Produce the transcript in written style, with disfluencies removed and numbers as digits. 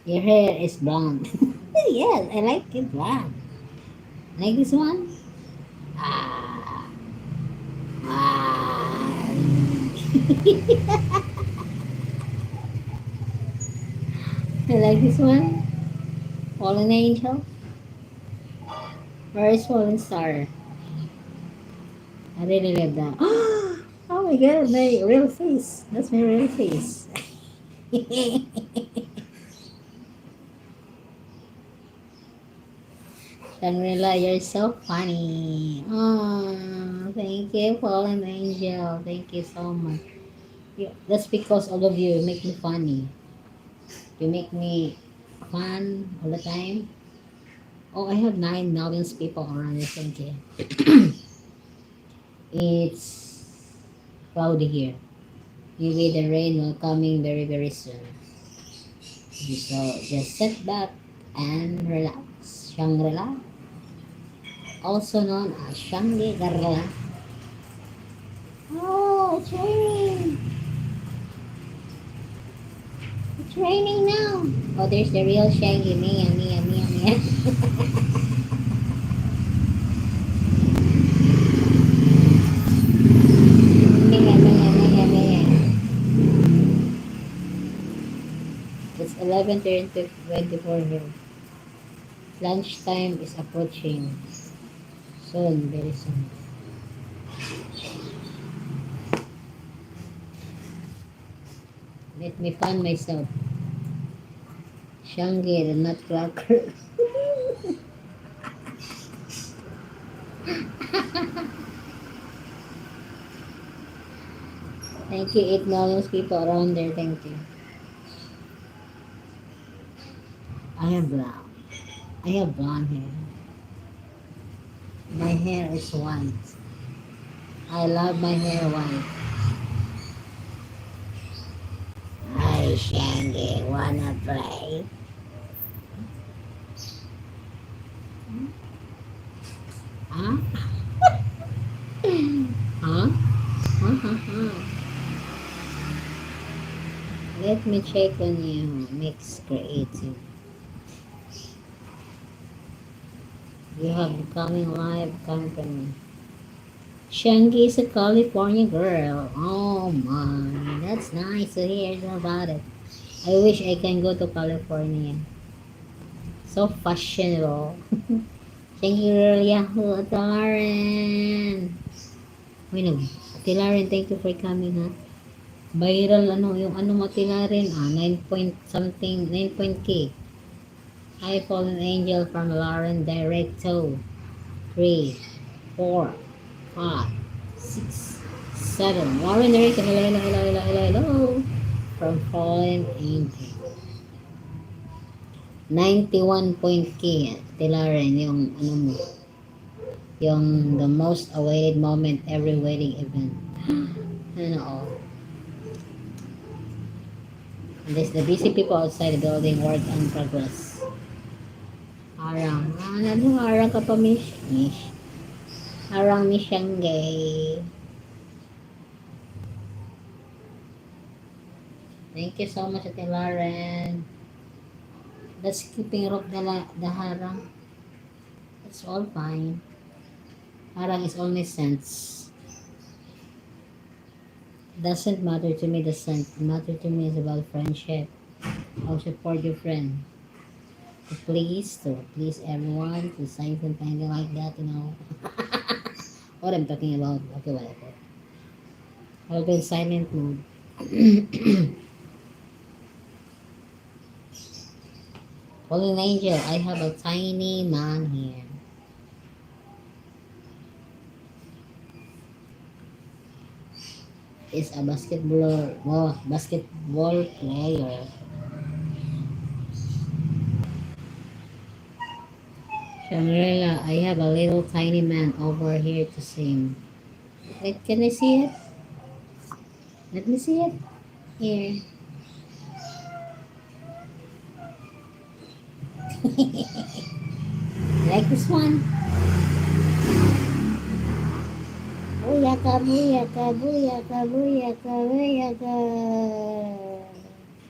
Your hair is blonde. Yes, I like it blonde. Like this one? Ah, ah. I like this one. Fallen angel. Where is fallen star? I really love that. Oh my god, my real face. That's my real face. Shangri-La, you're so funny. Oh, thank you, fallen angel. Thank you so much. That's because all of you make me funny. You make me fun all the time. Oh, I have 9 million people around this country. It's cloudy here. Maybe the rain will coming very very soon. So just sit back and relax. Shangri-La, also known as Shangri-La. Oh, it's raining. It's raining now. Oh, there's the real Shaggy. Mia, Mia, Mia, Mia. Mia, Mia, Mia, Mia. It's 11:24 here. Lunchtime is approaching. Soon, very soon. Let me find myself. Shangi, the nutcracker. Thank you, 8 million people around there. Thank you. I have brown. I have blonde hair. My hair is white. I love my hair white. Hi, Shangi. Wanna play? Huh? Huh? Huh? Huh? Huh? Let me check on you. Mix creative. You have becoming live company. Shangi is a California girl. Oh my, that's nice to hear about it. I wish I can go to California. So fashionable. Thank you, Yahoo, Atalaran. Uy, Atalaran, thank you for coming, ha. Viral, yung mo, Atalaran, 9 point something, 9 point K. Hi, Fallen Angel from Lauren Directo. 3, 4, 5, 6, 7. Lauren Directo, hello, hello, hello, hello, hello, hello. From Fallen Angel. 91 point K. Tilaran, yung mo, yung the most awaited moment every wedding event. All. And there's the busy people outside the building, work in progress. Arang. Arang ka pa, Mish? Mish. Arang Mishanggay. Thank you so much, Ate Lauren. That's keeping rope the harang. It's all fine. Harang is only sense. Doesn't matter to me the scent. Matter to me is about friendship. How support your friend. To please everyone, to say something like that, what I'm talking about. Okay, whatever. I'll be in silent mode. Fallen Angel, I have a tiny man here. Is a basketball player. Shangri-La, I have a little tiny man over here to sing. Wait, can I see it? Let me see it. Here. Like this one. Booyaka, booyaka, booyaka, booyaka, booyaka.